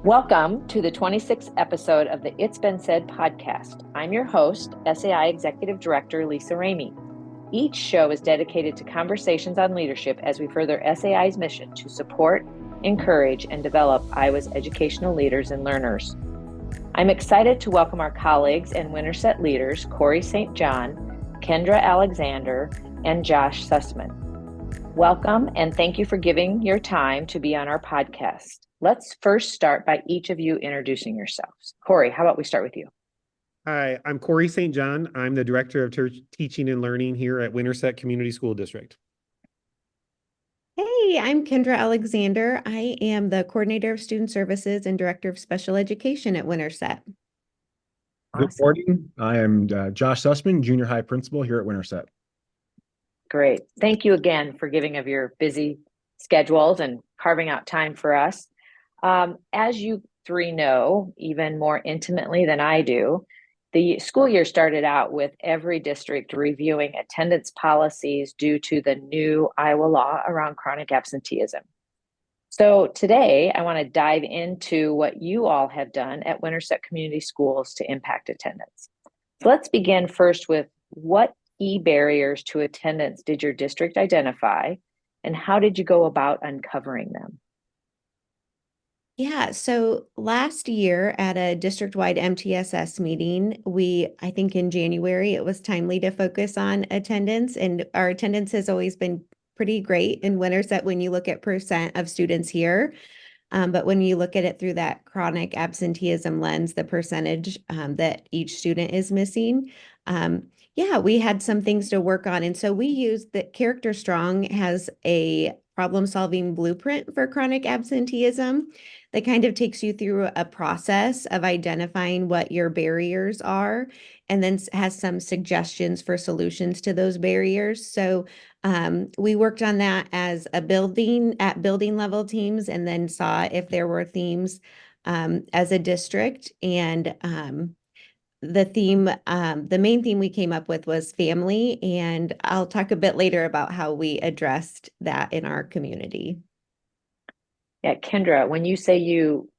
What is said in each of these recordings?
Welcome to the 26th episode of the It's Been Said podcast. I'm your host, SAI Executive Director Lisa Remy. Each show is dedicated to conversations on leadership as we further SAI's mission to support, encourage, and develop Iowa's educational leaders and learners. I'm excited to welcome our colleagues and Winterset leaders, Corey St. John, Kendra Alexandra, and Josh Sussman. Welcome, and thank you for giving your time to be on our podcast. Let's first start by each of you introducing yourselves. Corey, how about we start with you? Hi, I'm Corey St. John. I'm the Director of Teaching and Learning here at Winterset Community School District. Hey, I'm Kendra Alexandra. I am the Coordinator of Student Services and Director of Special Education at Winterset. Good morning. I am Josh Sussman, Junior High Principal here at Winterset. Great. Thank you again for giving of your busy schedules and carving out time for us. As you three know, even more intimately than I do, the school year started out with every district reviewing attendance policies due to the new Iowa law around chronic absenteeism. So today, I want to dive into what you all have done at Winterset Community Schools to impact attendance. So let's begin first with what key barriers to attendance did your district identify, and how did you go about uncovering them? Yeah, so last year at a district-wide MTSS meeting, I think in January, it was timely to focus on attendance, and our attendance has always been pretty great in Winterset when you look at percent of students here. But when you look at it through that chronic absenteeism lens, the percentage that each student is missing, we had some things to work on. And so we used that Character Strong has a problem-solving blueprint for chronic absenteeism that kind of takes you through a process of identifying what your barriers are, and then has some suggestions for solutions to those barriers. So we worked on that as a building level teams, and then saw if there were themes as a district. And the main theme we came up with was family, and I'll talk a bit later about how we addressed that in our community. Yeah, Kendra, when you say you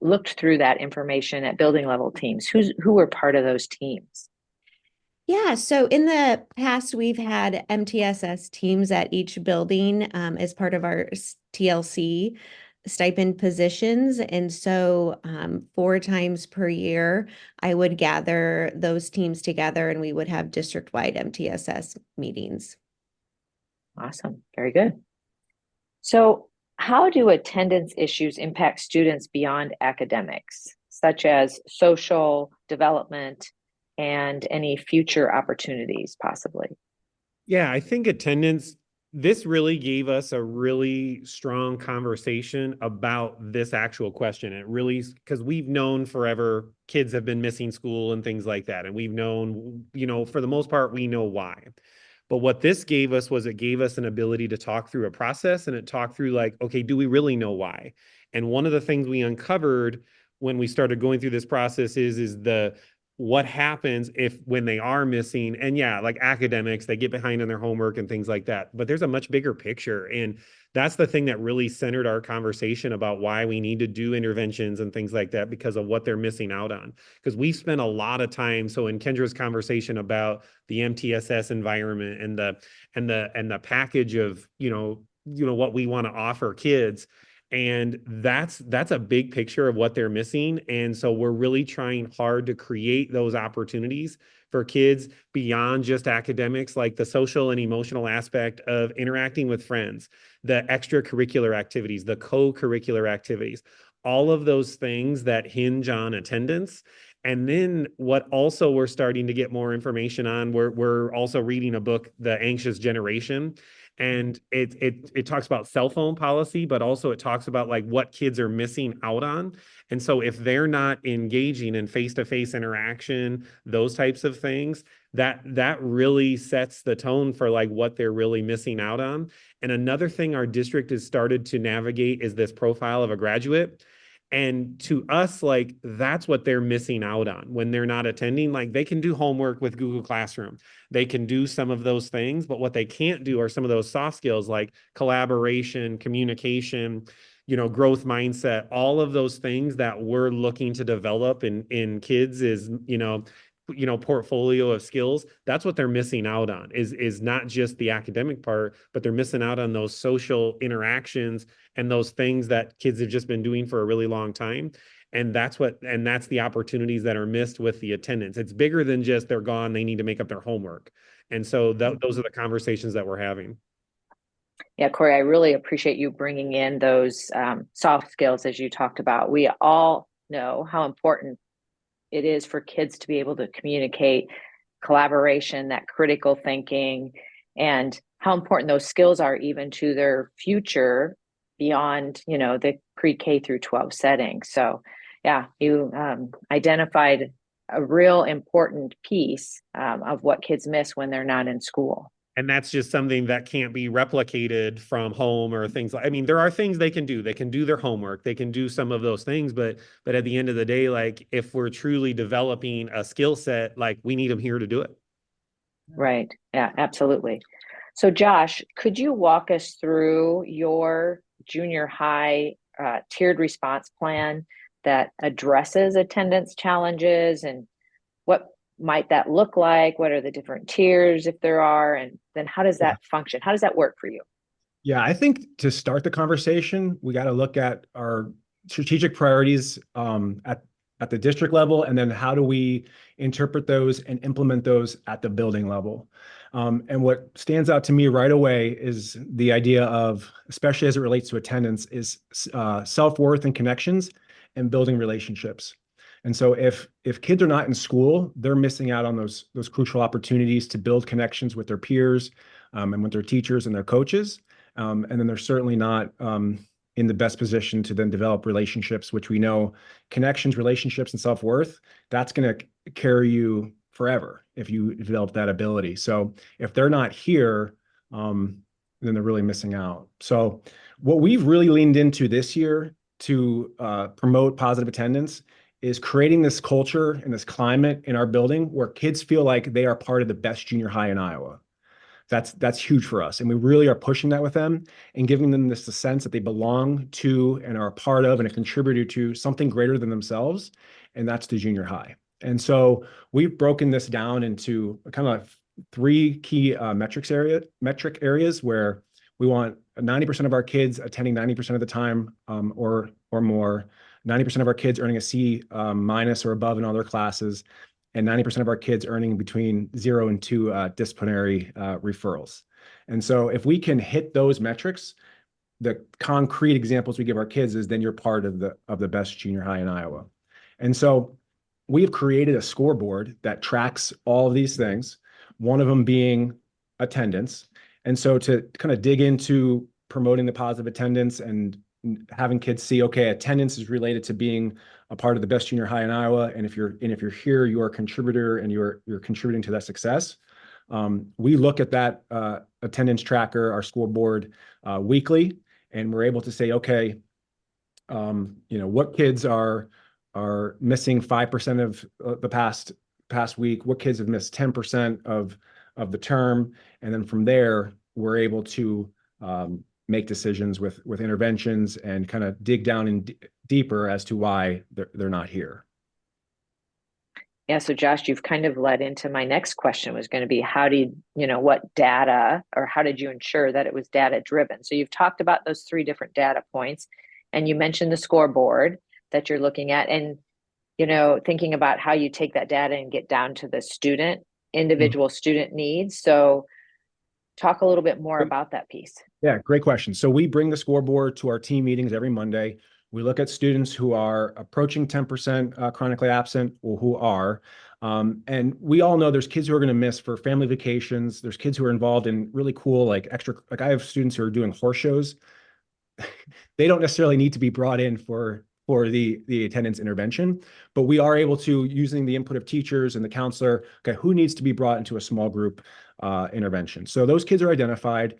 looked through that information at building level teams, who were part of those teams? Yeah, so in the past, we've had MTSS teams at each building as part of our TLC stipend positions. And so 4 times per year, I would gather those teams together and we would have district-wide MTSS meetings. Awesome. Very good. So how do attendance issues impact students beyond academics, such as social development and any future opportunities possibly? Yeah, I think this really gave us a really strong conversation about this actual question. It really, because we've known forever kids have been missing school and things like that. And we've known, for the most part, we know why. But what this gave us was it gave us an ability to talk through a process, and it talked through like, okay, do we really know why? And one of the things we uncovered when we started going through this process is what happens when they are missing. And yeah, like academics, they get behind on their homework and things like that. But there's a much bigger picture. And that's the thing that really centered our conversation about why we need to do interventions and things like that, because of what they're missing out on. Because we spent a lot of time. So in Kendra's conversation about the MTSS environment and the package of, what we want to offer kids. And that's a big picture of what they're missing. And so we're really trying hard to create those opportunities for kids beyond just academics, like the social and emotional aspect of interacting with friends, the extracurricular activities, the co-curricular activities, all of those things that hinge on attendance. And then what also we're starting to get more information on, we're also reading a book, The Anxious Generation. And it talks about cell phone policy, but also it talks about like what kids are missing out on. And so if they're not engaging in face-to-face interaction, those types of things, that really sets the tone for like what they're really missing out on. And another thing our district has started to navigate is this profile of a graduate. And to us, like, that's what they're missing out on when they're not attending. Like, they can do homework with Google Classroom. They can do some of those things, but what they can't do are some of those soft skills like collaboration, communication, growth mindset, all of those things that we're looking to develop in kids is, portfolio of skills. That's what they're missing out on is not just the academic part, but they're missing out on those social interactions and those things that kids have just been doing for a really long time. And that's the opportunities that are missed with the attendance. It's bigger than just they're gone, they need to make up their homework. And so those are the conversations that we're having. Yeah, Corey, I really appreciate you bringing in those soft skills as you talked about. We all know how important it is for kids to be able to communicate, collaboration, that critical thinking, and how important those skills are even to their future beyond, the pre-K through 12 setting. So yeah, you identified a real important piece of what kids miss when they're not in school. And that's just something that can't be replicated from home or things like, there are things they can do. They can do their homework. They can do some of those things. But at the end of the day, like if we're truly developing a skill set, like we need them here to do it. Right. Yeah, absolutely. So Josh, could you walk us through your junior high tiered response plan that addresses attendance challenges, and what might that look like? What are the different tiers, if there are? And then how does that function? How does that work for you? Yeah, I think to start the conversation, we got to look at our strategic priorities at the district level, and then how do we interpret those and implement those at the building level. And what stands out to me right away is the idea of, especially as it relates to attendance, is self-worth and connections and building relationships. And so if kids are not in school, they're missing out on those crucial opportunities to build connections with their peers and with their teachers and their coaches. And then they're certainly not in the best position to then develop relationships, which we know connections, relationships, and self-worth, that's going to carry you forever if you develop that ability. So if they're not here, then they're really missing out. So what we've really leaned into this year to promote positive attendance is creating this culture and this climate in our building where kids feel like they are part of the best junior high in Iowa. That's huge for us. And we really are pushing that with them and giving them this sense that they belong to and are a part of and a contributor to something greater than themselves. And that's the junior high. And so we've broken this down into kind of 3 key metric areas where we want 90% of our kids attending 90% of the time or more, 90% of our kids earning a C minus or above in all their classes, and 90% of our kids earning between 0 and 2 disciplinary referrals. And so if we can hit those metrics, the concrete examples we give our kids is then you're part of the best junior high in Iowa. And so we've created a scoreboard that tracks all of these things, one of them being attendance. And so to kind of dig into promoting the positive attendance and having kids see, okay, attendance is related to being a part of the best junior high in Iowa. And if you're here, you're a contributor and you're contributing to that success. We look at that attendance tracker, our scoreboard, weekly, and we're able to say, okay, what kids are missing 5% of the past week, what kids have missed 10% of the term. And then from there, we're able to make decisions with interventions and kind of dig down in deeper as to why they're not here. Yeah, so Josh, you've kind of led into my next question was going to be what data, or how did you ensure that it was data driven? So you've talked about those 3 different data points, and you mentioned the scoreboard that you're looking at, and thinking about how you take that data and get down to the individual student needs. So talk a little bit more about that piece. Yeah, great question. So we bring the scoreboard to our team meetings every Monday. We look at students who are approaching 10% chronically absent or who are. And we all know there's kids who are going to miss for family vacations. There's kids who are involved in really cool, I have students who are doing horse shows. They don't necessarily need to be brought in for the attendance intervention, but we are able to, using the input of teachers and the counselor, okay, who needs to be brought into a small group intervention. So those kids are identified.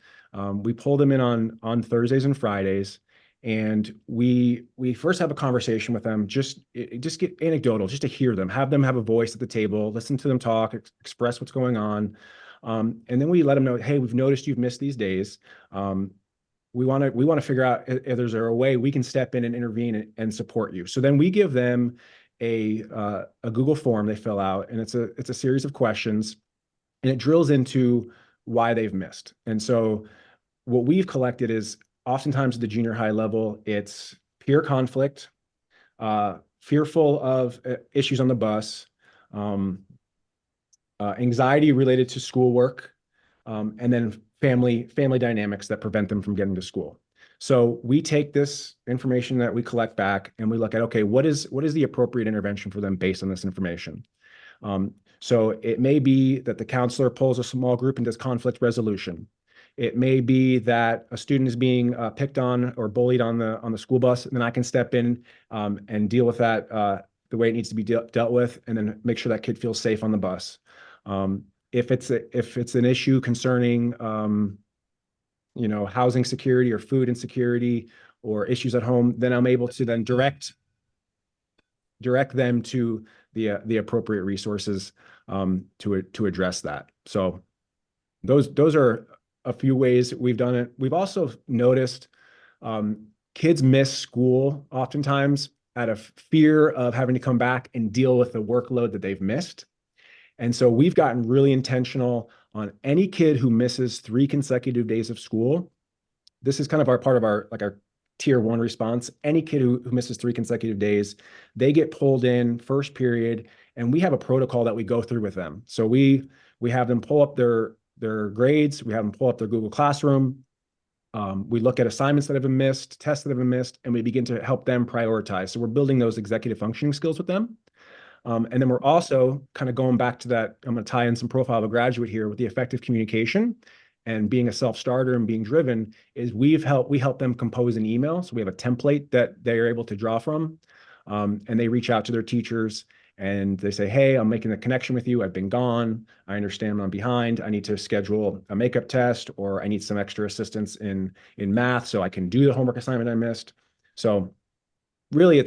We pull them in on Thursdays and Fridays, and we first have a conversation with them, just get anecdotal, just to hear them, have a voice at the table, listen to them talk, express what's going on. And then we let them know, hey, we've noticed you've missed these days. we want to figure out if there's a way we can step in and intervene and support you. So then we give them a Google form they fill out, and it's a series of questions, and it drills into why they've missed. And so what we've collected is oftentimes at the junior high level, it's peer conflict, fearful of issues on the bus, anxiety related to schoolwork, and then family dynamics that prevent them from getting to school. So we take this information that we collect back and we look at, okay, what is the appropriate intervention for them based on this information? So it may be that the counselor pulls a small group and does conflict resolution. It may be that a student is being picked on or bullied on the school bus, and then I can step in and deal with that the way it needs to be dealt with, and then make sure that kid feels safe on the bus. If it's an issue concerning housing security or food insecurity or issues at home, then I'm able to then direct them to the appropriate resources to address that. So those are a few ways we've done it. We've also noticed kids miss school oftentimes out of fear of having to come back and deal with the workload that they've missed. And so we've gotten really intentional on any kid who misses 3 consecutive days of school. This is kind of part of our tier 1 response. Any kid who misses 3 consecutive days, they get pulled in first period, and we have a protocol that we go through with them. So we have them pull up their grades, we have them pull up their Google Classroom. We look at assignments that have been missed, tests that have been missed, and we begin to help them prioritize. So we're building those executive functioning skills with them. And then we're also kind of going back to that. I'm going to tie in some profile of a graduate here with the effective communication and being a self-starter and being driven is we help them compose an email. So we have a template that they are able to draw from, and they reach out to their teachers and they say, hey, I'm making a connection with you. I've been gone. I understand I'm behind. I need to schedule a makeup test, or I need some extra assistance in math so I can do the homework assignment I missed. So really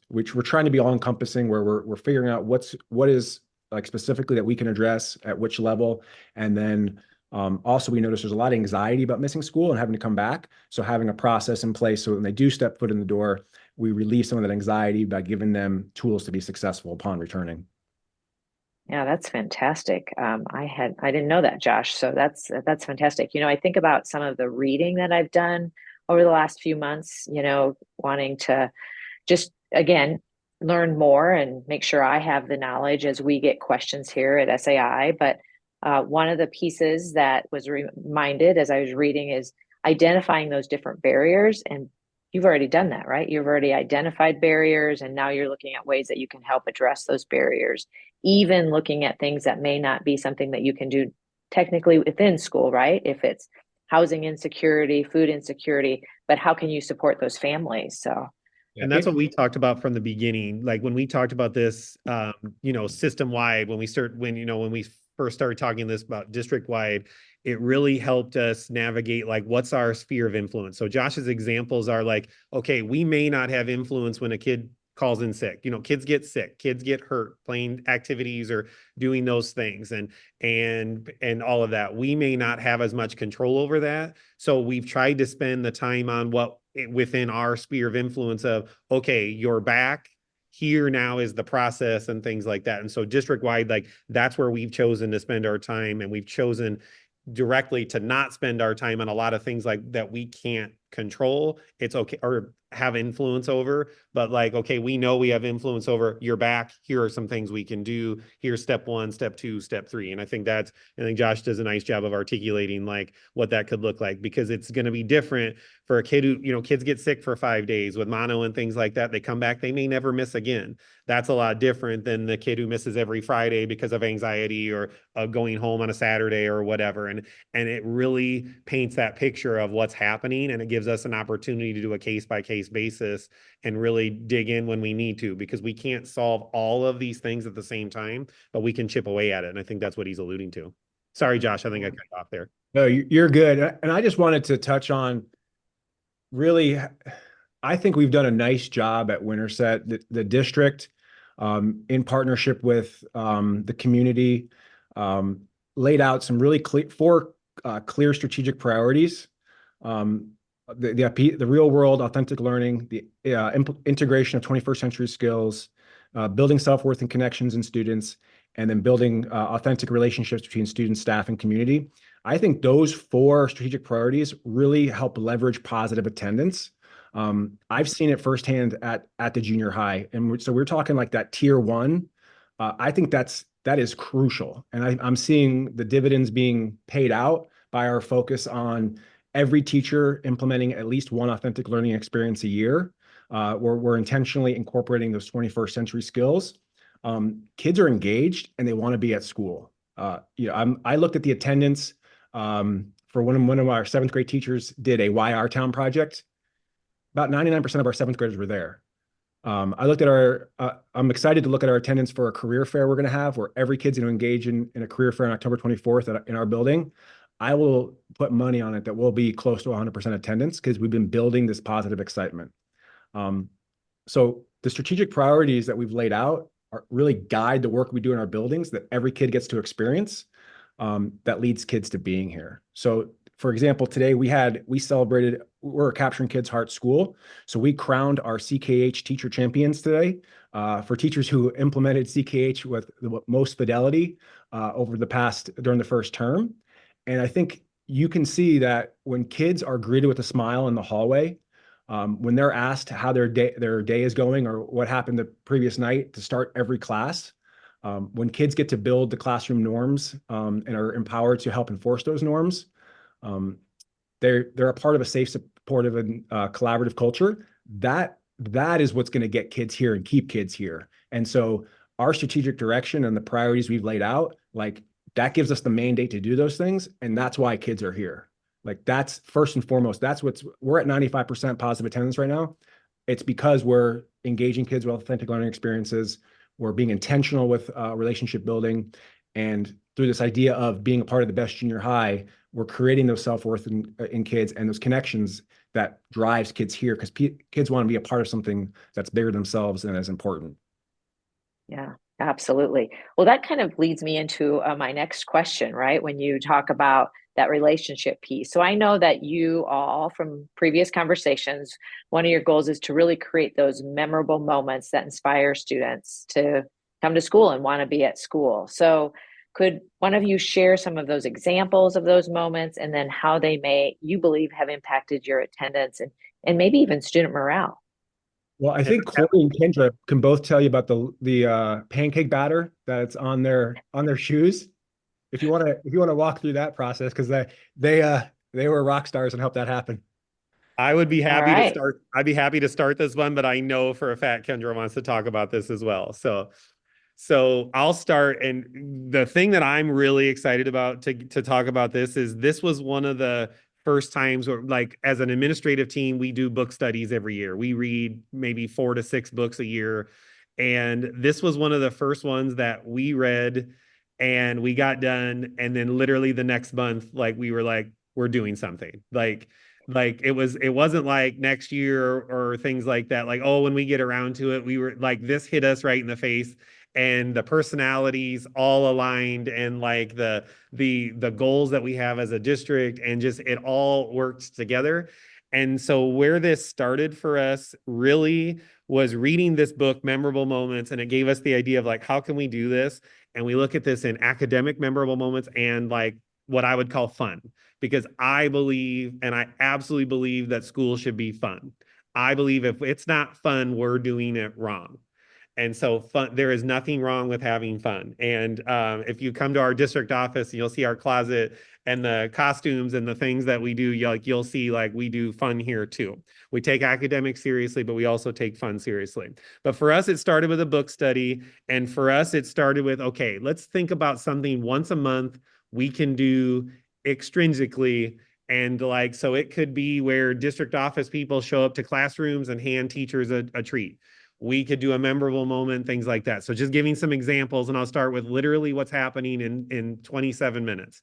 we're trying to be all encompassing, where we're figuring out what is like specifically that we can address at which level. And then also we notice there's a lot of anxiety about missing school and having to come back. So having a process in place so when they do step foot in the door, we relieve some of that anxiety by giving them tools to be successful upon returning. Yeah, that's fantastic. I didn't know that, Josh. So that's fantastic. I think about some of the reading that I've done over the last few months, wanting to just, again, learn more and make sure I have the knowledge as we get questions here at SAI. But one of the pieces that was reminded as I was reading is identifying those different barriers. And you've already done that, right? You've already identified barriers, and now you're looking at ways that you can help address those barriers, even looking at things that may not be something that you can do technically within school, right? If it's housing insecurity, food insecurity, but how can you support those families? So. And that's what we talked about from the beginning. Like when we talked about this, system wide, when we first started talking this about district wide, it really helped us navigate like what's our sphere of influence. So Josh's examples are like, okay, we may not have influence when a kid calls in sick. Kids get sick, kids get hurt playing activities or doing those things, and all of that. We may not have as much control over that. So we've tried to spend the time on what within our sphere of influence of, okay, you're back. Here now is the process and things like that. And so district wide, like that's where we've chosen to spend our time, and we've chosen directly to not spend our time on a lot of things like that we can't control. It's okay, or have influence over, but like, okay, we know we have influence over, you're back. Here are some things we can do. Here's step 1, step 2, step 3. And I think Josh does a nice job of articulating like what that could look like, because it's going to be different for a kid who, kids get sick for 5 days with mono and things like that. They come back, they may never miss again. That's a lot different than the kid who misses every Friday because of anxiety or going home on a Saturday or whatever. And it really paints that picture of what's happening, and it gives us an opportunity to do a case-by-case basis and really dig in when we need to, because we can't solve all of these things at the same time, but we can chip away at it. And I think that's what he's alluding to. Sorry, Josh, I think I cut off there. No, you're good. And I just wanted to touch on, really, I think we've done a nice job at Winterset, the district, in partnership with the community, laid out some really clear strategic priorities. the real world authentic learning, the integration of 21st century skills, building self-worth and connections in students, and then building authentic relationships between students, staff, and community. I think those 4 strategic priorities really help leverage positive attendance. I've seen it firsthand at the junior high. And so we're talking like that tier 1. I think that is crucial. And I'm seeing the dividends being paid out by our focus on every teacher implementing at least one authentic learning experience a year. We're intentionally incorporating those 21st century skills. Kids are engaged and they want to be at school. I looked at the attendance for one of our 7th grade teachers did a Why Our Town project. About 99% of our 7th graders were there. I'm excited to look at our attendance for a career fair we're going to have, where every kid's going to engage in a career fair on October 24th in our building. I will put money on it that we'll be close to 100% attendance because we've been building this positive excitement. So the strategic priorities that we've laid out really guide the work we do in our buildings that every kid gets to experience, that leads kids to being here. So for example, today we're a Capturing Kids' Heart school. So we crowned our CKH teacher champions today for teachers who implemented CKH with the most fidelity during the first term. And I think you can see that when kids are greeted with a smile in the hallway, when they're asked how their day is going or what happened the previous night to start every class, when kids get to build the classroom norms and are empowered to help enforce those norms, they're a part of a safe, supportive, and collaborative culture. That is what's going to get kids here and keep kids here. And so our strategic direction and the priorities we've laid out, like that gives us the mandate to do those things. And that's why kids are here. Like that's first and foremost, we're at 95% positive attendance right now. It's because we're engaging kids with authentic learning experiences. We're being intentional with relationship building. And through this idea of being a part of the best junior high, we're creating those self-worth in kids and those connections that drives kids here because kids want to be a part of something that's bigger than themselves and as important. Yeah, absolutely. Well, that kind of leads me into my next question, right? When you talk about that relationship piece. So I know that you all, from previous conversations, one of your goals is to really create those memorable moments that inspire students to come to school and want to be at school. So could one of you share some of those examples of those moments and then how they may, you believe, have impacted your attendance and maybe even student morale? Well, I think Corey and Kendra can both tell you about the pancake batter that's on their shoes. If you want to walk through that process, because they were rock stars and helped that happen. I would be happy All right. to start. I'd be happy to start this one, but I know for a fact Kendra wants to talk about this as well. So I'll start. And the thing that I'm really excited about to talk about this was one of the first times where, like, as an administrative team, we do book studies every year. We read maybe 4 to 6 books a year. And this was one of the first ones that we read and we got done. And then literally the next month, like, we were like, we're doing something. Like it wasn't like next year or things like that. Like, oh, when we get around to it, we were like, this hit us right in the face. And the personalities all aligned, and like the goals that we have as a district, and just it all worked together. And so where this started for us really was reading this book, Memorable Moments, and it gave us the idea of like, how can we do this? And we look at this in academic memorable moments and like what I would call fun, because I believe, and I absolutely believe, that school should be fun. I believe if it's not fun, we're doing it wrong. And so fun, there is nothing wrong with having fun. And if you come to our district office, you'll see our closet and the costumes and the things that we do. You'll see like we do fun here too. We take academics seriously, but we also take fun seriously. But for us, it started with a book study. And for us, it started with, okay, let's think about something once a month we can do extrinsically. And like, so it could be where district office people show up to classrooms and hand teachers a treat. We could do a memorable moment, things like that. So just giving some examples, and I'll start with literally what's happening in 27 minutes,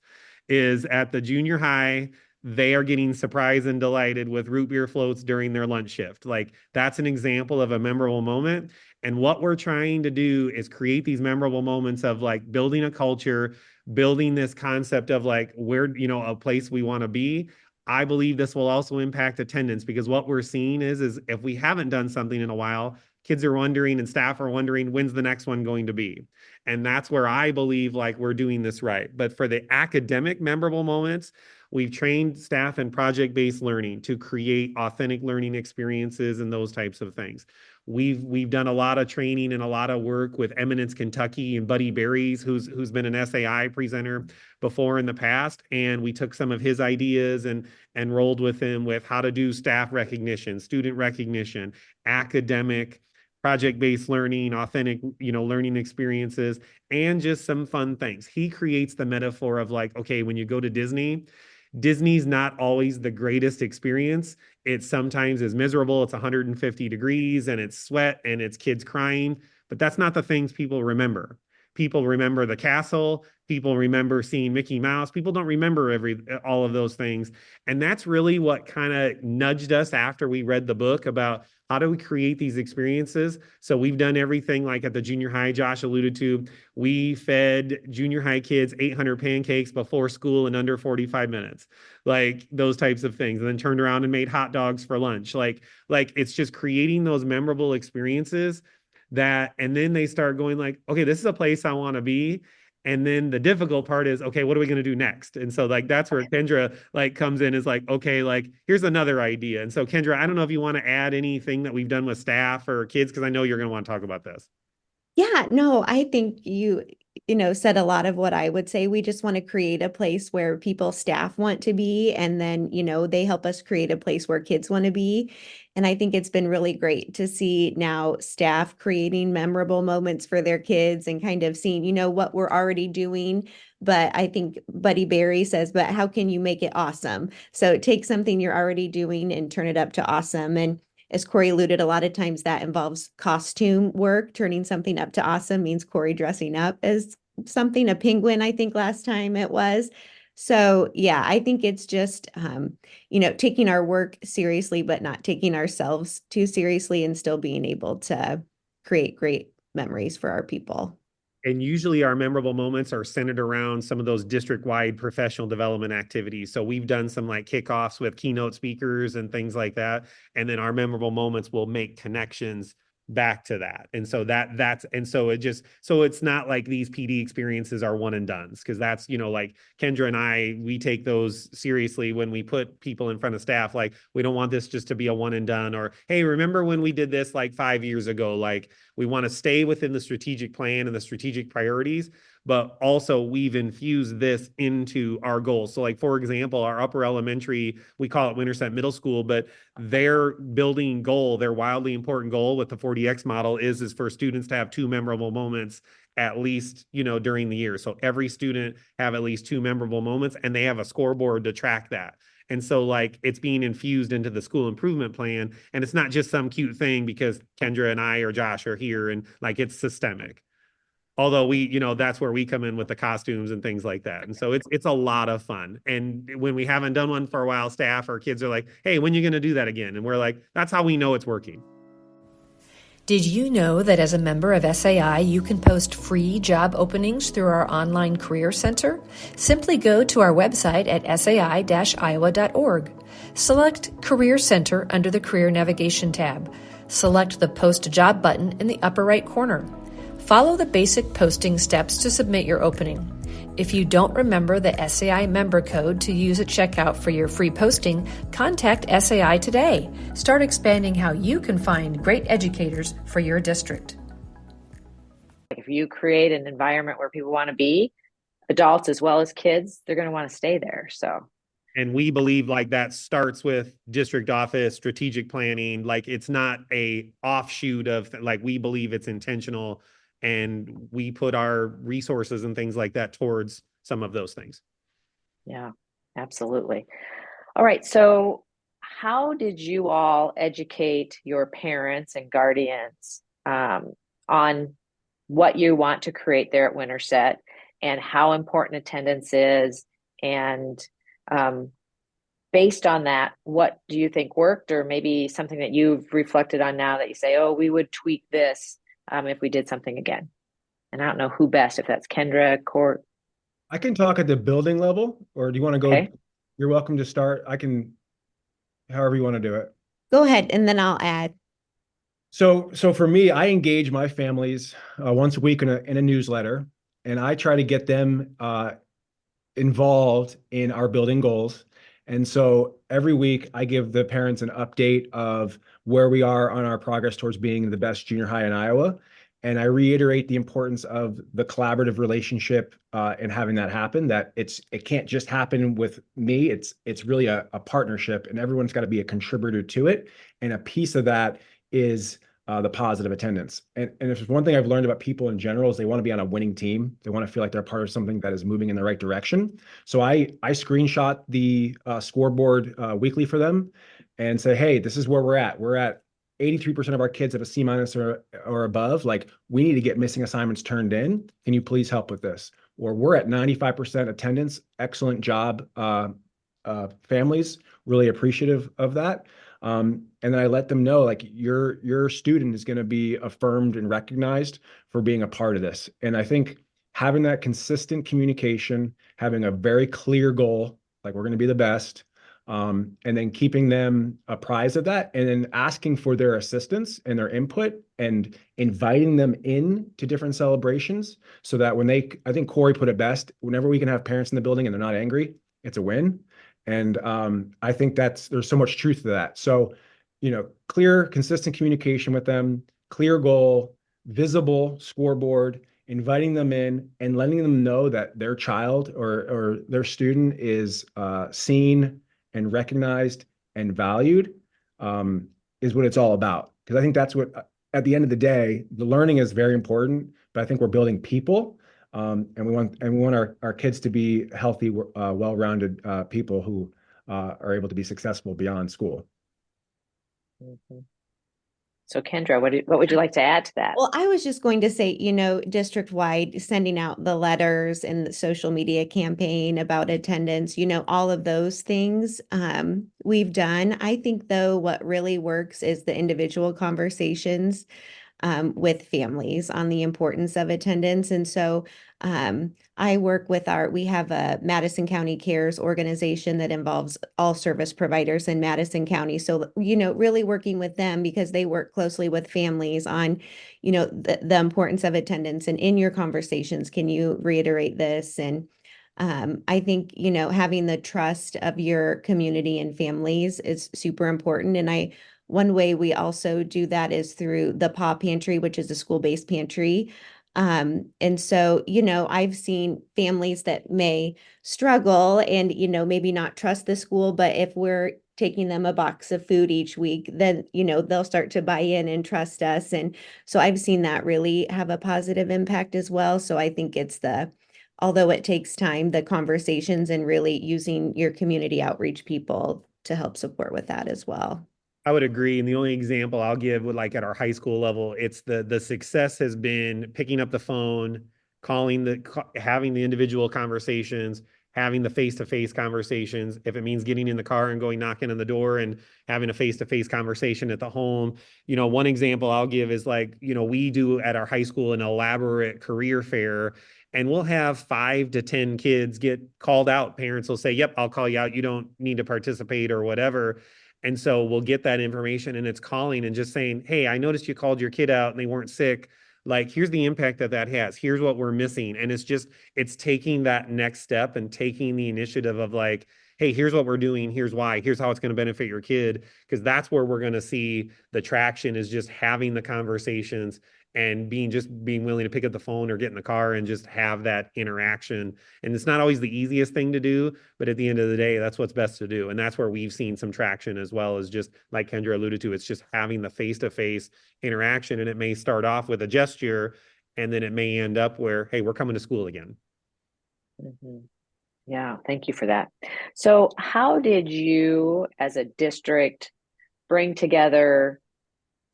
is at the junior high, they are getting surprised and delighted with root beer floats during their lunch shift. Like, that's an example of a memorable moment. And what we're trying to do is create these memorable moments of like building a culture, building this concept of like where, a place we want to be. I believe this will also impact attendance, because what we're seeing is if we haven't done something in a while, kids are wondering and staff are wondering, when's the next one going to be? And that's where I believe like we're doing this right. But for the academic memorable moments, we've trained staff in project-based learning to create authentic learning experiences and those types of things. We've done a lot of training and a lot of work with Eminence Kentucky and Buddy Berries, who's been an SAI presenter before in the past, and we took some of his ideas and rolled with him with how to do staff recognition, student recognition, academic, project-based learning, authentic, learning experiences, and just some fun things. He creates the metaphor of like, okay, when you go to Disney's not always the greatest experience. It sometimes is miserable. It's 150 degrees and it's sweat and it's kids crying, but that's not the things people remember. People remember the castle. People remember seeing Mickey Mouse. People don't remember all of those things. And that's really what kind of nudged us after we read the book about how do we create these experiences. So we've done everything like at the junior high, Josh alluded to. We fed junior high kids 800 pancakes before school in under 45 minutes, like those types of things. And then turned around and made hot dogs for lunch. Like it's just creating those memorable experiences and then they start going like, okay, this is a place I want to be. And then the difficult part is, okay, what are we going to do next? And so like, that's where Kendra like comes in, is like, okay, like here's another idea. And so Kendra, I don't know if you want to add anything that we've done with staff or kids, because I know you're going to want to talk about this. Yeah, no, I think you said a lot of what I would say. We just want to create a place where staff want to be, and then, they help us create a place where kids want to be. And I think it's been really great to see now staff creating memorable moments for their kids and kind of seeing, what we're already doing. But I think Buddy Berry says, but how can you make it awesome? So take something you're already doing and turn it up to awesome. And as Corey alluded, a lot of times that involves costume work. Turning something up to awesome means Corey dressing up as something, a penguin, I think last time it was. So yeah, I think it's just, taking our work seriously, but not taking ourselves too seriously, and still being able to create great memories for our people. And usually our memorable moments are centered around some of those district-wide professional development activities. So we've done some like kickoffs with keynote speakers and things like that. And then our memorable moments will make connections back to that. And so so it's not like these PD experiences are one and dones, because that's, like Kendra and I, we take those seriously when we put people in front of staff. Like, we don't want this just to be a one and done, or, hey, remember when we did this like 5 years ago? Like, we want to stay within the strategic plan and the strategic priorities, but also we've infused this into our goals. So like, for example, our upper elementary, we call it Winterset Middle School, but their building goal, their wildly important goal with the 40X model is for students to have 2 memorable moments at least, during the year. So every student have at least 2 memorable moments, and they have a scoreboard to track that. And so like, it's being infused into the school improvement plan, and it's not just some cute thing because Kendra and I or Josh are here, and like, it's systemic. Although that's where we come in with the costumes and things like that. And so it's a lot of fun. And when we haven't done one for a while, staff or kids are like, hey, when are you going to do that again? And we're like, that's how we know it's working. Did you know that as a member of SAI, you can post free job openings through our online career center? Simply go to our website at sai-iowa.org. Select Career Center under the Career Navigation tab. Select the Post a Job button in the upper right corner. Follow the basic posting steps to submit your opening. If you don't remember the SAI member code to use at checkout for your free posting, contact SAI today. Start expanding how you can find great educators for your district. If you create an environment where people want to be, adults as well as kids, they're going to want to stay there. So. And we believe like that starts with district office, strategic planning. Like, it's not a offshoot of, like, we believe it's intentional, and we put our resources and things like that towards some of those things. Yeah, absolutely. All right. So how did you all educate your parents and guardians on what you want to create there at Winterset, and how important attendance is? And based on that, what do you think worked, or maybe something that you've reflected on now that you say, oh, we would tweak this if we did something again? And I don't know who best, if that's Kendra, Court. I can talk at the building level, or do you want to go? Okay. You're welcome to start. However you want to do it. Go ahead, and then I'll add. So for me, I engage my families once a week in a newsletter, and I try to get them involved in our building goals. And so every week I give the parents an update of where we are on our progress towards being the best junior high in Iowa. And I reiterate the importance of the collaborative relationship and having that happen, that it can't just happen with me. It's really a partnership, and everyone's got to be a contributor to it. And a piece of that is the positive attendance. And if there's one thing I've learned about people in general is they want to be on a winning team. They want to feel like they're part of something that is moving in the right direction. So I screenshot the scoreboard weekly for them and say, hey, this is where we're at. We're at 83% of our kids have a C- or above. Like, we need to get missing assignments turned in. Can you please help with this? Or we're at 95% attendance. Excellent job, families. Really appreciative of that. And then I let them know, like, your student is going to be affirmed and recognized for being a part of this. And I think having that consistent communication, having a very clear goal, like we're going to be the best, and then keeping them apprised of that, and then asking for their assistance and their input, and inviting them in to different celebrations, so that I think Corey put it best, whenever we can have parents in the building and they're not angry, it's a win. And I think there's so much truth to that. So, clear, consistent communication with them, clear goal, visible scoreboard, inviting them in and letting them know that their child or their student is seen and recognized and valued, is what it's all about. Because I think that's what, at the end of the day, the learning is very important, but I think we're building people. And we want our kids to be healthy, well-rounded people who are able to be successful beyond school. Mhm. So Kendra, what would you like to add to that? Well, I was just going to say, district-wide, sending out the letters and the social media campaign about attendance, all of those things we've done. I think, though, what really works is the individual conversations with families on the importance of attendance. And so I work with we have a Madison County Cares organization that involves all service providers in Madison County. So, really working with them, because they work closely with families on, the importance of attendance. And in your conversations, can you reiterate this? And I think, having the trust of your community and families is super important. And one way we also do that is through the PAW Pantry, which is a school-based pantry. And so, I've seen families that may struggle and, maybe not trust the school, but if we're taking them a box of food each week, then, they'll start to buy in and trust us. And so I've seen that really have a positive impact as well. So I think although it takes time, the conversations and really using your community outreach people to help support with that as well. I would agree. And the only example I'll give would, like, at our high school level, it's the success has been picking up the phone, having the individual conversations, having the face-to-face conversations. If it means getting in the car and going knocking on the door and having a face-to-face conversation at the home. One example I'll give is, like, we do at our high school an elaborate career fair, and we'll have 5 to 10 kids get called out. Parents will say, yep, I'll call you out. You don't need to participate or whatever. And so we'll get that information, and it's calling and just saying, hey, I noticed you called your kid out and they weren't sick. Like, here's the impact that has. Here's what we're missing. And it's taking that next step and taking the initiative of, like, hey, here's what we're doing. Here's why. Here's how it's going to benefit your kid. Because that's where we're going to see the traction, is just having the conversations and being willing to pick up the phone or get in the car and just have that interaction. And it's not always the easiest thing to do, but at the end of the day, that's what's best to do. And that's where we've seen some traction, as well as, just like Kendra alluded to, it's just having the face-to-face interaction. And it may start off with a gesture, and then it may end up where, hey, we're coming to school again. Mm-hmm. Yeah, thank you for that. So how did you, as a district, bring together,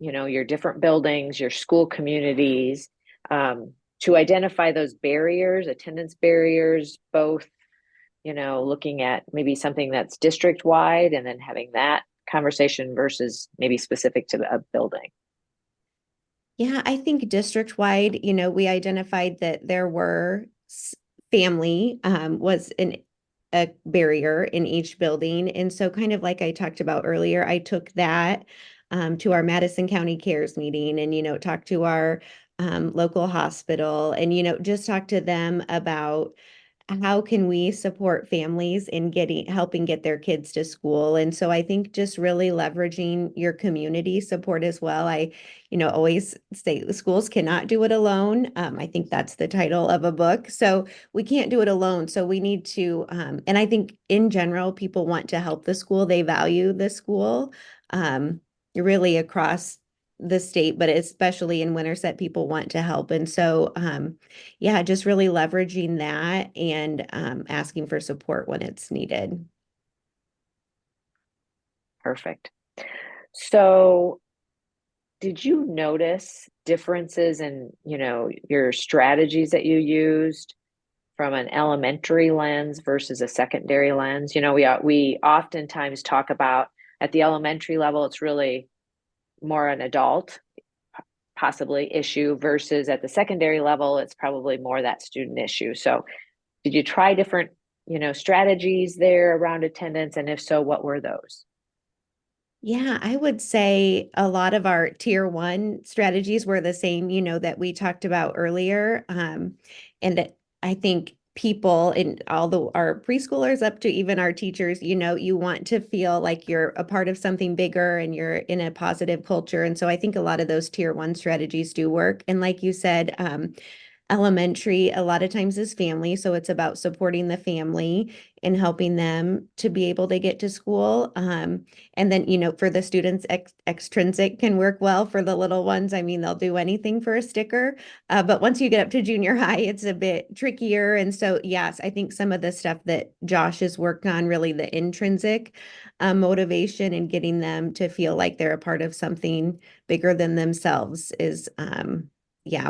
your different buildings, your school communities, to identify those barriers, attendance barriers, both, looking at maybe something that's district-wide and then having that conversation versus maybe specific to a building? Yeah, I think district-wide, we identified that there were family was an a barrier in each building. And so kind of like I talked about earlier, I took that to our Madison County Cares meeting and, talked to our local hospital and, just talk to them about how can we support families in helping get their kids to school. And so I think just really leveraging your community support as well. I, always say the schools cannot do it alone. I think that's the title of a book. So we can't do it alone. So we need to, and I think in general, people want to help the school. They value the school, really across the state, but especially in Winterset, people want to help. And so, yeah, just really leveraging that and asking for support when it's needed. Perfect. So did you notice differences in, your strategies that you used from an elementary lens versus a secondary lens? We oftentimes talk about at the elementary level, it's really more an adult possibly issue versus at the secondary level, it's probably more that student issue. So did you try different, strategies there around attendance? And if so, what were those? Yeah, I would say a lot of our tier 1 strategies were the same, that we talked about earlier. And that I think people and our preschoolers up to even our teachers, you want to feel like you're a part of something bigger and you're in a positive culture. And so I think a lot of those tier 1 strategies do work. And like you said, elementary a lot of times is family. So it's about supporting the family and helping them to be able to get to school. And then, for the students, extrinsic can work well for the little ones. I mean, they'll do anything for a sticker. But once you get up to junior high, it's a bit trickier. And so, yes, I think some of the stuff that Josh has worked on, really the intrinsic motivation and getting them to feel like they're a part of something bigger than themselves is,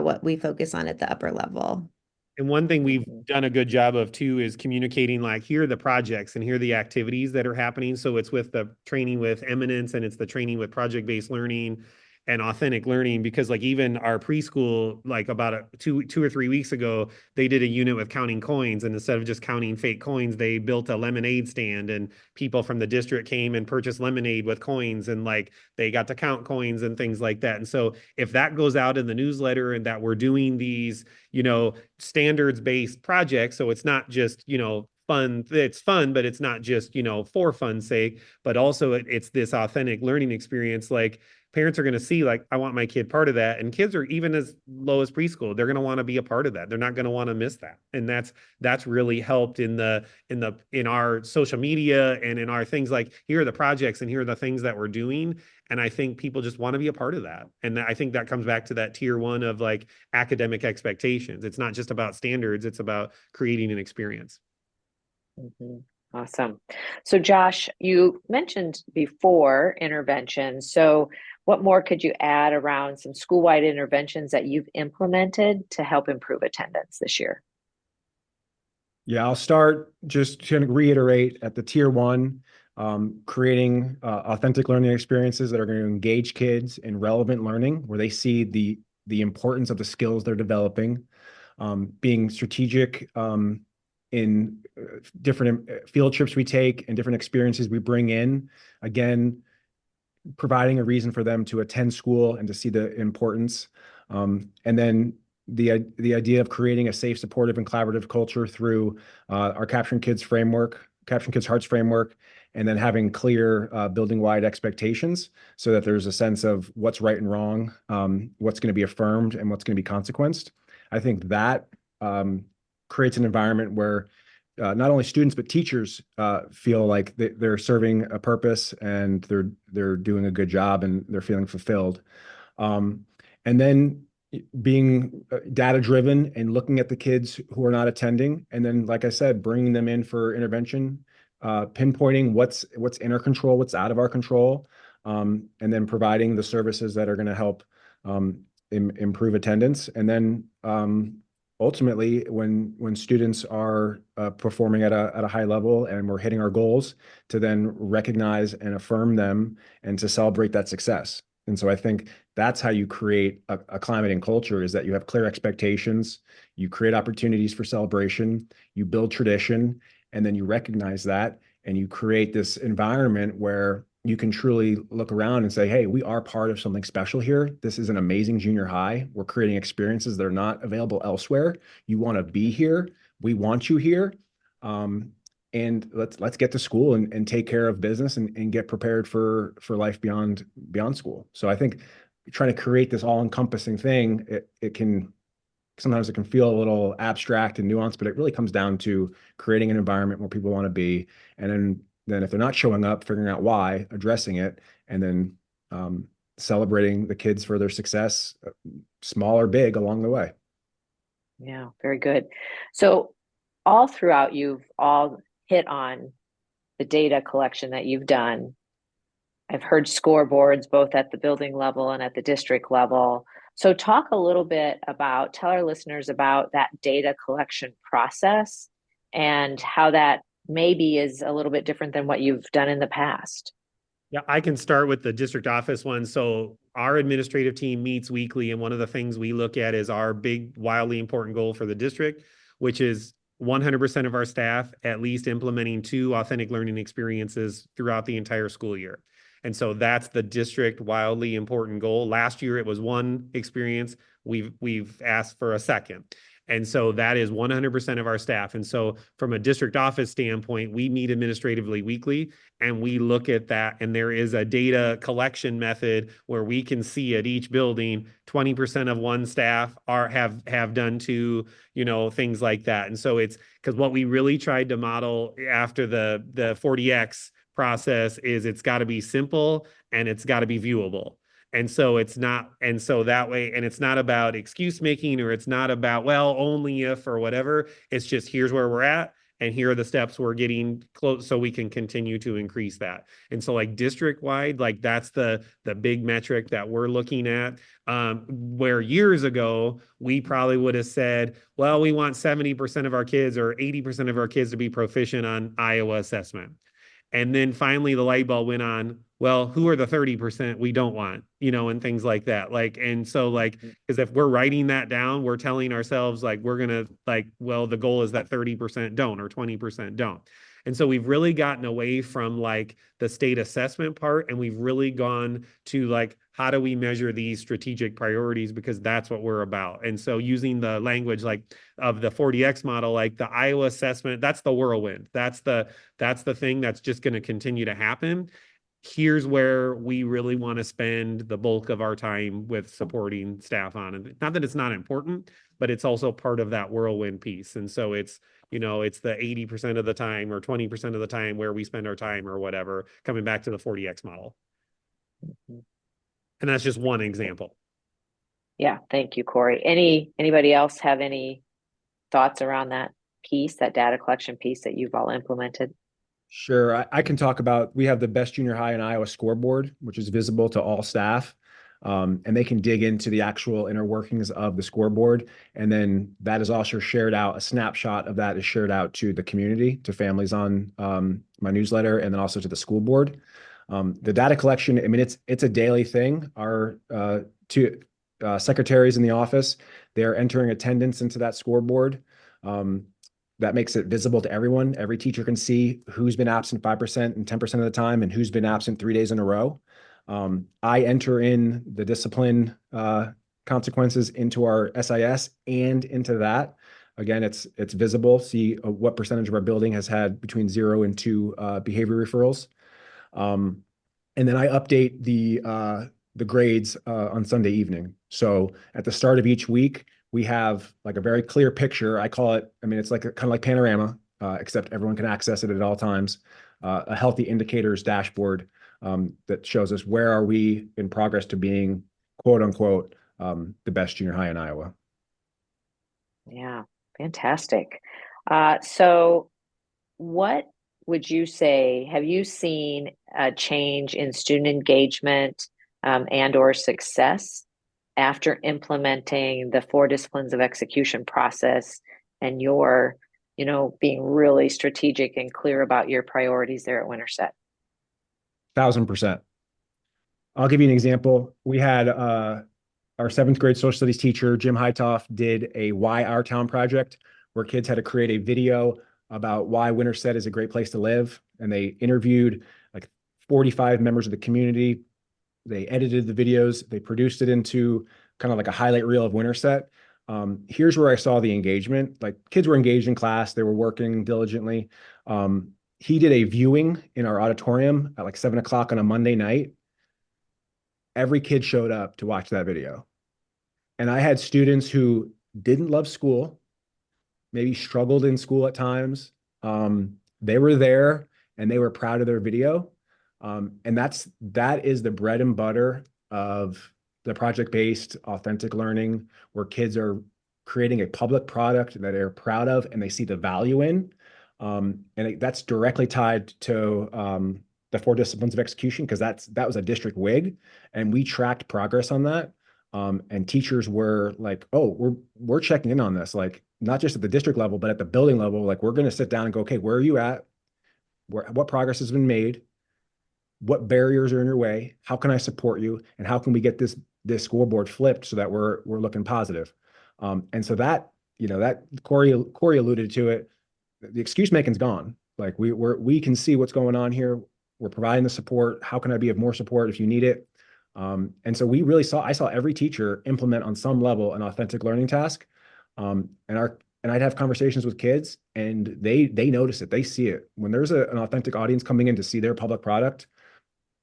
what we focus on at the upper level. And one thing we've done a good job of too is communicating, like, here are the projects and here are the activities that are happening. So it's with the training with Eminence and it's the training with project-based learning and authentic learning, because like even our preschool, like about two or 3 weeks ago, they did a unit with counting coins, and instead of just counting fake coins, they built a lemonade stand, and people from the district came and purchased lemonade with coins, and like they got to count coins and things like that. And so if that goes out in the newsletter and that we're doing these, standards-based projects, so it's not just, fun, it's fun, but it's not just, for fun's sake, but also it's this authentic learning experience. Like, parents are going to see, like, I want my kid part of that. And kids are even as low as preschool, they're going to want to be a part of that. They're not going to want to miss that. And that's really helped in our social media and in our things, like, here are the projects and here are the things that we're doing. And I think people just want to be a part of that. And I think that comes back to that tier 1 of like academic expectations. It's not just about standards, it's about creating an experience. Mm-hmm. Awesome. So Josh, you mentioned before intervention. So what more could you add around some school-wide interventions that you've implemented to help improve attendance this year? Yeah, I'll start just to reiterate at the tier 1, creating authentic learning experiences that are going to engage kids in relevant learning, where they see the importance of the skills they're developing, being strategic in different field trips we take and different experiences we bring in. Again, providing a reason for them to attend school and to see the importance. And then the idea of creating a safe, supportive, and collaborative culture through our Capturing Kids Hearts framework, and then having clear building-wide expectations so that there's a sense of what's right and wrong, what's going to be affirmed, and what's going to be consequenced. I think that creates an environment where not only students but teachers feel like they're serving a purpose and they're doing a good job and they're feeling fulfilled. And then being data driven and looking at the kids who are not attending, and then, like I said, bringing them in for intervention, pinpointing what's in our control, what's out of our control, and then providing the services that are going to help improve attendance. And then ultimately, when students are performing at a high level and we're hitting our goals, to then recognize and affirm them and to celebrate that success. And so I think that's how you create a climate and culture, is that you have clear expectations, you create opportunities for celebration, you build tradition, and then you recognize that and you create this environment where you can truly look around and say, hey, we are part of something special here. This is an amazing junior high. We're creating experiences that are not available elsewhere. You want to be here. We want you here. And let's get to school and take care of business and get prepared for life beyond school. So I think trying to create this all-encompassing thing, it can sometimes it can feel a little abstract and nuanced, but it really comes down to creating an environment where people want to be, and then if they're not showing up, figuring out why, addressing it, and then celebrating the kids for their success, small or big, along the way. Yeah, very good. So all throughout, you've all hit on the data collection that you've done. I've heard scoreboards both at the building level and at the district level. So talk a little bit about, tell our listeners about that data collection process and how that maybe is a little bit different than what you've done in the past. Yeah, I can start with the district office one. So our administrative team meets weekly, and one of the things we look at is our big, wildly important goal for the district, which is 100% of our staff at least implementing 2 authentic learning experiences throughout the entire school year. And so that's the district wildly important goal. Last year, it was 1 experience. We've asked for a second. And so that is 100% of our staff. And so from a district office standpoint, we meet administratively weekly, and we look at that. And there is a data collection method where we can see at each building, 20% of one staff have done 2, things like that. And so it's because what we really tried to model after the 40X process is it's got to be simple and it's got to be viewable. And so it's not, and so that way, and it's not about excuse making, or it's not about, well, only if or whatever. It's just, here's where we're at, and here are the steps we're getting close so we can continue to increase that. And so like district wide, like that's the big metric that we're looking at. Where years ago, we probably would have said, well, we want 70% of our kids or 80% of our kids to be proficient on Iowa assessment. And then finally the light bulb went on, well, who are the 30% we don't want, and things like that. And so because if we're writing that down, we're telling ourselves we're going to well, the goal is that 30% don't or 20% don't. And so we've really gotten away from the state assessment part, and we've really gone to how do we measure these strategic priorities, because that's what we're about. And so using the language of the 40X model, the Iowa assessment, that's the whirlwind. That's the thing that's just going to continue to happen. Here's where we really want to spend the bulk of our time with supporting staff on. And not that it's not important, but it's also part of that whirlwind piece. And so it's the 80% of the time or 20% of the time where we spend our time or whatever, coming back to the 40X model. And that's just one example. Yeah, thank you, Corey. Anybody else have any thoughts around that piece, that data collection piece that you've all implemented? Sure. I can talk about, we have the best junior high in Iowa scoreboard, which is visible to all staff. And they can dig into the actual inner workings of the scoreboard. And then that is also shared out. A snapshot of that is shared out to the community, to families on my newsletter, and then also to the school board. The data collection, I mean, it's a daily thing. Our 2 secretaries in the office, they're entering attendance into that scoreboard. That makes it visible to everyone. Every teacher can see who's been absent 5% and 10% of the time, and who's been absent 3 days in a row. I enter in the discipline consequences into our SIS and into that. Again, it's visible. See what percentage of our building has had between 0 and 2 behavior referrals. And then I update the grades on Sunday evening. So at the start of each week, we have a very clear picture. I call it, I mean, it's kind of like panorama, except everyone can access it at all times. A healthy indicators dashboard that shows us where are we in progress to being, quote unquote, the best junior high in Iowa. Yeah, fantastic. So what would you say, have you seen a change in student engagement and or success after implementing the 4 disciplines of execution process, and you're, being really strategic and clear about your priorities there at Winterset? 1,000%. I'll give you an example. We had our 7th grade social studies teacher, Jim Hightoff, did a Why Our Town project, where kids had to create a video about why Winterset is a great place to live. And they interviewed like 45 members of the community. They edited the videos. They produced it into kind of like a highlight reel of Winterset. Here's where I saw the engagement. Like kids were engaged in class. They were working diligently. He did a viewing in our auditorium at like 7 o'clock on a Monday night. Every kid showed up to watch that video. And I had students who didn't love school, maybe struggled in school at times. They were there and they were proud of their video. And that is the bread and butter of the project-based authentic learning, where kids are creating a public product that they're proud of and they see the value in. That's directly tied to the 4 disciplines of execution, because that was a district WIG, and we tracked progress on that. And teachers were like, oh, we're checking in on this, like not just at the district level, but at the building level. Like we're going to sit down and go, okay, where are you at? What progress has been made? What barriers are in your way? How can I support you? And how can we get this scoreboard flipped so that we're looking positive? And so that Corey alluded to it. The excuse making's gone. Like we can see what's going on here. We're providing the support. How can I be of more support if you need it? And so I saw every teacher implement on some level an authentic learning task. And I'd have conversations with kids, and they notice it. They see it. When there's an authentic audience coming in to see their public product,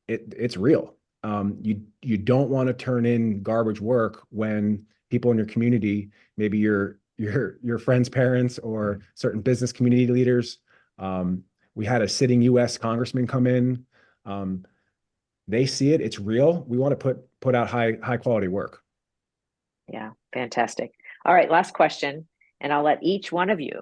it's real. You don't want to turn in garbage work when people in your community, maybe your friends' parents or certain business community leaders. We had a sitting U.S. congressman come in. They see it. It's real. We want to put out high quality work. Yeah, fantastic. All right, last question, and I'll let each one of you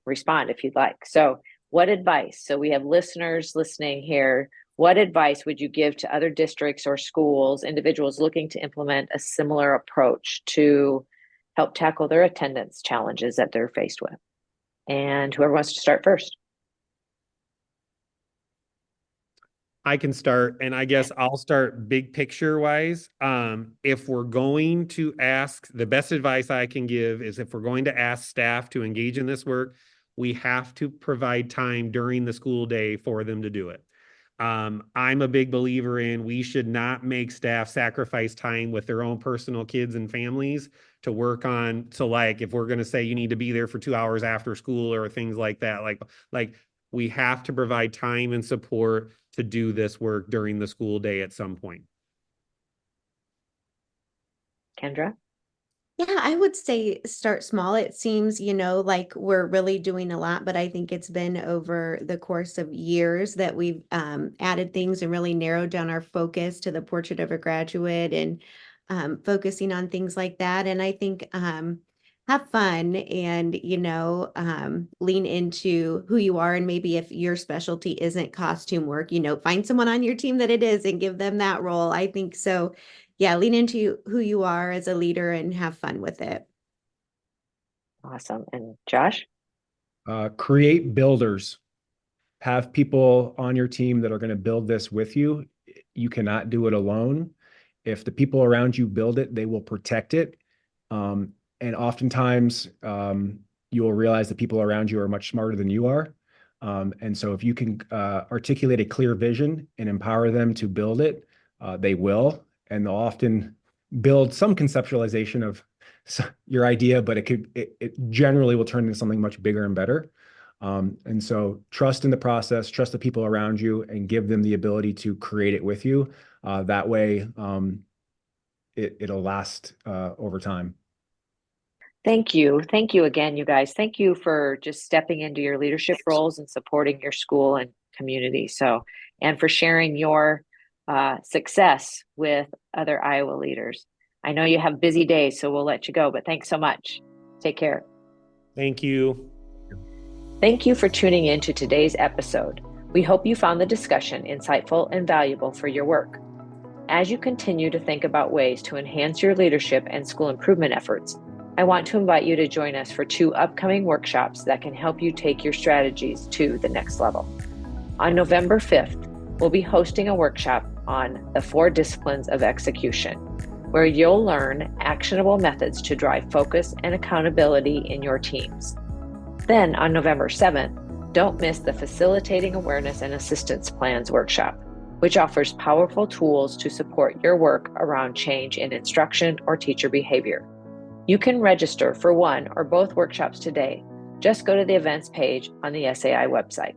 respond if you'd like. So what advice? So we have listeners listening here. What advice would you give to other districts or schools, individuals looking to implement a similar approach to help tackle their attendance challenges that they're faced with? And whoever wants to start first. I can start, and I guess I'll start big picture wise. If we're going to ask, the best advice I can give is if we're going to ask staff to engage in this work, we have to provide time during the school day for them to do it. I'm a big believer in we should not make staff sacrifice time with their own personal kids and families to work on. So like, if we're going to say you need to be there for 2 hours after school or things like that, like we have to provide time and support to do this work during the school day at some point. Kendra? Yeah, I would say start small. It seems, like we're really doing a lot, but I think it's been over the course of years that we've added things and really narrowed down our focus to the portrait of a graduate and focusing on things like that. And I think have fun and, lean into who you are. And maybe if your specialty isn't costume work, find someone on your team that it is and give them that role. I think so. Yeah, lean into who you are as a leader and have fun with it. Awesome. And Josh? Create builders. Have people on your team that are going to build this with you. You cannot do it alone. If the people around you build it, they will protect it. And oftentimes, you will realize that people around you are much smarter than you are. And so if you can articulate a clear vision and empower them to build it, they will. And they'll often build some conceptualization of your idea, but it generally will turn into something much bigger and better. And so trust in the process, trust the people around you, and give them the ability to create it with you. That way, it'll last over time. Thank you. Thank you again, you guys. Thank you for just stepping into your leadership roles and supporting your school and community. And for sharing your success with other Iowa leaders. I know you have busy days, so we'll let you go, but thanks so much. Take care. Thank you. Thank you for tuning in to today's episode. We hope you found the discussion insightful and valuable for your work. As you continue to think about ways to enhance your leadership and school improvement efforts, I want to invite you to join us for 2 upcoming workshops that can help you take your strategies to the next level. On November 5th, we'll be hosting a workshop on the 4 disciplines of execution, where you'll learn actionable methods to drive focus and accountability in your teams. Then on November 7th, don't miss the Facilitating Awareness and Assistance Plans workshop, which offers powerful tools to support your work around change in instruction or teacher behavior. You can register for one or both workshops today. Just go to the events page on the SAI website.